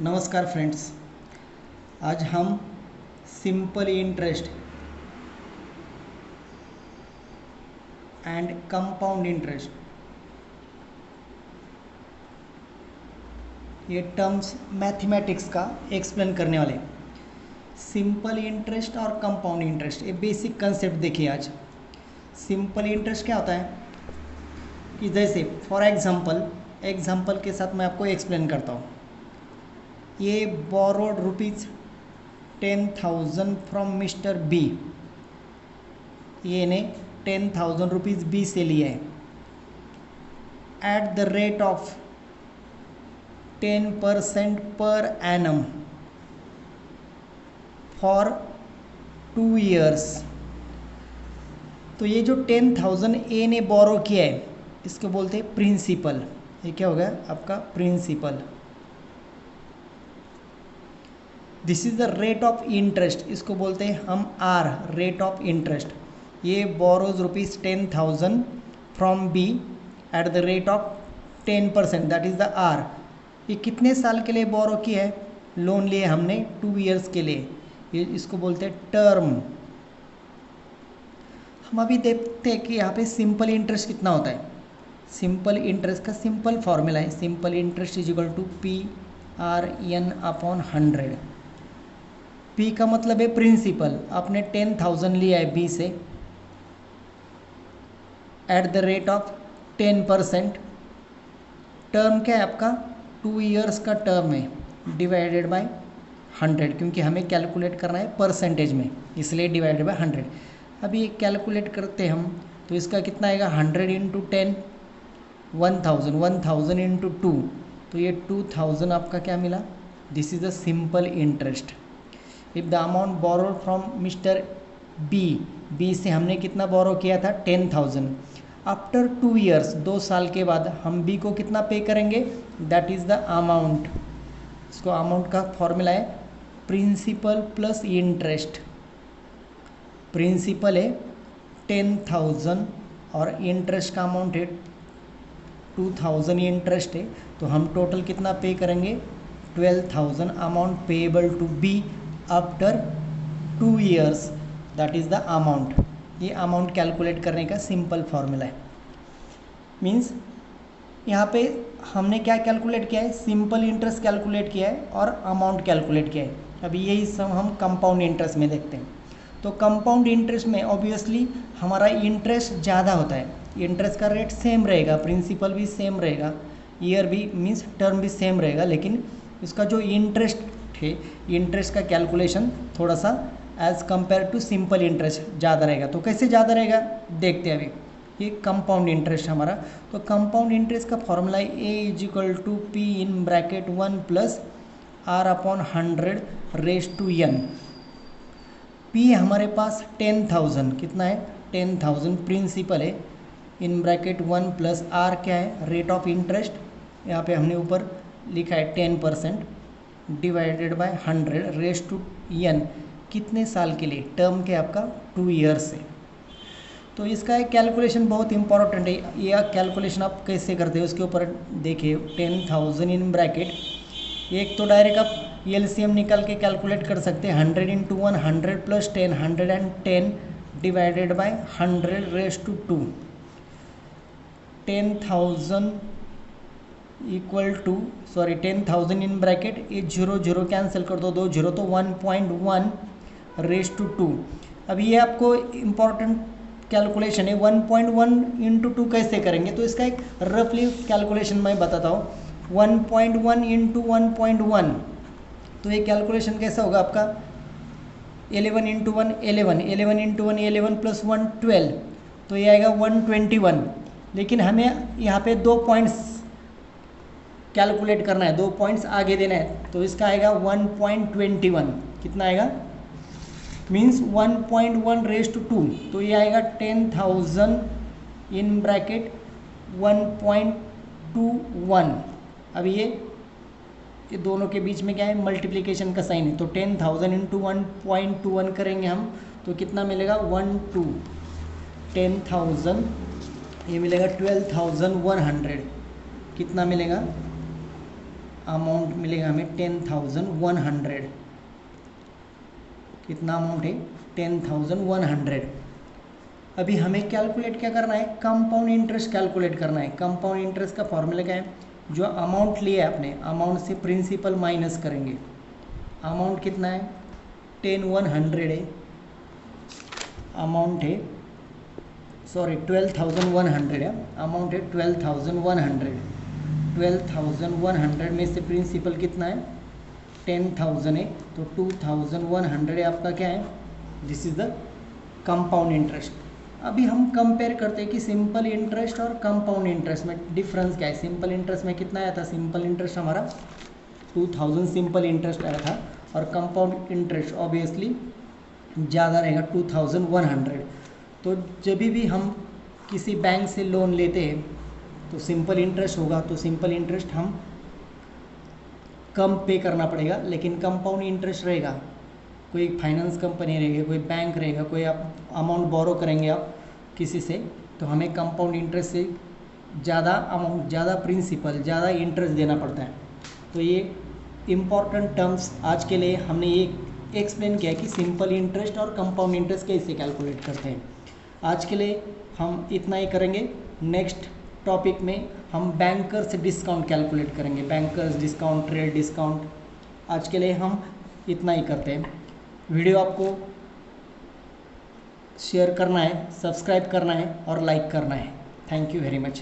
नमस्कार फ्रेंड्स, आज हम simple interest and compound interest ये टर्म्स मैथमेटिक्स का एक्सप्लेन करने वाले। सिंपल इंटरेस्ट और कंपाउंड इंटरेस्ट ये बेसिक कंसेप्ट देखिए। आज सिंपल इंटरेस्ट क्या होता है कि जैसे फॉर एग्जांपल के साथ मैं आपको एक्सप्लेन करता हूँ। ये borrowed rupees 10,000 from mister B, ये ने 10,000 रुपीज़ बी से लिया है eight the rate of 10% per annum for 2 years। तो ये जो 10,000 ए ने बोरो किया है इसको बोलते हैं प्रिंसिपल। ये क्या हो गया आपका principal. This is the rate of interest, इसको बोलते हैं हम आर, रेट ऑफ इंटरेस्ट। ये borrows rupees 10,000 from B at the rate of 10%, that is the R. ये कितने साल के लिए बोरो किया है? लोन लिए हमने 2 years के लिए, ये इसको बोलते हैं टर्म। हम अभी देखते हैं कि यहाँ पे सिंपल इंटरेस्ट कितना होता है। सिंपल इंटरेस्ट का सिंपल फॉर्मूला है, simple interest is equal to PRN upon 100। P का मतलब है प्रिंसिपल। आपने 10,000 लिया है बी से eight the rate of 10%। Term क्या है आपका? 2 years का टर्म है, डिवाइडेड बाय 100, क्योंकि हमें कैलकुलेट करना है परसेंटेज में, इसलिए डिवाइडेड बाय 100। अभी ये कैलकुलेट करते हम तो इसका कितना आएगा? 100 इंटू 10 1000, 1000 इंटू 2 तो ये 2000 आपका क्या मिला? This is the simple interest. If the amount borrowed from mister B से हमने कितना बोरो किया था? 10,000। आफ्टर 2 years, 2 साल के बाद हम बी को कितना पे करेंगे? That is the amount. इसको अमाउंट का फॉर्मूला है प्रिंसिपल प्लस इंटरेस्ट। प्रिंसिपल है 10,000 और इंटरेस्ट का अमाउंट है 2,000 इंटरेस्ट है, तो हम टोटल कितना पे करेंगे? 12,000 amount payable to be after 2 years, that is the amount. ये अमाउंट कैलकुलेट करने का सिंपल फॉर्मूला है। मीन्स यहाँ पे हमने क्या कैलकुलेट किया है? सिंपल इंटरेस्ट कैलकुलेट किया है और अमाउंट कैलकुलेट किया है। अभी यही सब हम कंपाउंड इंटरेस्ट में देखते हैं। तो कंपाउंड इंटरेस्ट में ऑब्वियसली हमारा इंटरेस्ट ज़्यादा होता है, इंटरेस्ट का रेट सेम रहेगा, प्रिंसिपल भी सेम रहेगा, ईयर भी मीन्स टर्म भी सेम रहेगा, लेकिन इसका जो इंटरेस्ट है, इंटरेस्ट का कैलकुलेशन थोड़ा सा as compare to simple interest ज़्यादा रहेगा। तो कैसे ज़्यादा रहेगा देखते हैं अभी। ये कंपाउंड इंटरेस्ट हमारा, तो कंपाउंड इंटरेस्ट का फॉर्मूला है A is equal to P in bracket 1 plus R upon 100 raise to N. P हमारे पास 10,000, कितना है? 10,000 प्रिंसिपल है, इन ब्रैकेट 1 प्लस आर क्या है? Rate of interest. यहाँ पे हमने ऊपर लिखा है 10% divided by 100 raise to N. कितने साल के लिए? टर्म के आपका 2 years से। तो इसका एक कैलकुलेशन बहुत इंपॉर्टेंट है। यह कैलकुलेशन आप कैसे करते हो उसके ऊपर देखिए। 10,000 इन ब्रैकेट, एक तो डायरेक्ट आप एलसीएम निकाल के कैलकुलेट कर सकते हैं। 100 into 1 100 plus 10 110 divided by 100 raise to 2। 10,000 equal to 10,000 in bracket, ये 0 0 कैंसिल कर दो, 2 0 तो 1.1 रेज टू 2। अभी ये आपको इम्पॉर्टेंट कैलकुलेशन है। 1.1 इंटू 2 कैसे करेंगे? तो इसका एक रफली कैलकुलेशन मैं बताता हूँ। 1.1 इंटू 1.1, तो ये कैलकुलेशन कैसा होगा आपका? 11 इंटू 1 11, 11 इंटू 1 11 प्लस 1 12, तो ये आएगा 121। लेकिन हमें यहाँ पे 2 पॉइंट्स कैलकुलेट करना है, 2 पॉइंट्स आगे देना है, तो इसका आएगा 1.21। कितना आएगा? मीन्स 1.1 रेज टू 2, तो ये आएगा 10,000 इन ब्रैकेट 1.21। अब ये दोनों के बीच में क्या है? मल्टीप्लिकेशन का साइन है, तो 10,000 इंटू 1.21 करेंगे हम तो कितना मिलेगा? 12। 10,000 ये मिलेगा 12,100। कितना मिलेगा? अमाउंट मिलेगा हमें 10,100। कितना अमाउंट है? 10,100। अभी हमें कैलकुलेट क्या करना है? कंपाउंड इंटरेस्ट कैलकुलेट करना है। कंपाउंड इंटरेस्ट का फॉर्मूला क्या है? जो अमाउंट लिया है आपने, अमाउंट से प्रिंसिपल माइनस करेंगे। अमाउंट कितना है? 10,100 है। अमाउंट है 12,100 है। अमाउंट है 12,100। 12,100 में से प्रिंसिपल कितना है? 10,000 है, तो 2,100 है आपका क्या है? This is the compound interest. अभी हम कंपेयर करते हैं कि सिंपल इंटरेस्ट और कंपाउंड इंटरेस्ट में डिफरेंस क्या है। सिंपल इंटरेस्ट में कितना आया था? सिंपल इंटरेस्ट हमारा 2,000 सिंपल इंटरेस्ट आया था, और कंपाउंड इंटरेस्ट ऑब्वियसली ज़्यादा रहेगा 2,100। तो जब भी हम किसी बैंक से लोन लेते हैं तो सिंपल इंटरेस्ट होगा, तो सिंपल इंटरेस्ट हम कम पे करना पड़ेगा। लेकिन कंपाउंड इंटरेस्ट रहेगा, कोई फाइनेंस कंपनी रहेगी, कोई बैंक रहेगा, कोई आप अमाउंट बोरो करेंगे आप किसी से, तो हमें कंपाउंड इंटरेस्ट से ज़्यादा अमाउंट, ज़्यादा प्रिंसिपल, ज़्यादा इंटरेस्ट देना पड़ता है। तो ये इम्पॉर्टेंट टर्म्स आज के लिए हमने ये एक्सप्लेन किया कि सिंपल इंटरेस्ट और कंपाउंड इंटरेस्ट कैसे कैलकुलेट करते हैं। आज के लिए हम इतना ही करेंगे। नेक्स्ट टॉपिक में हम बैंकर्स डिस्काउंट कैलकुलेट करेंगे, बैंकर्स डिस्काउंट, ट्रेड डिस्काउंट। आज के लिए हम इतना ही करते हैं। वीडियो आपको शेयर करना है, सब्सक्राइब करना है और लाइक करना है। Thank you very much.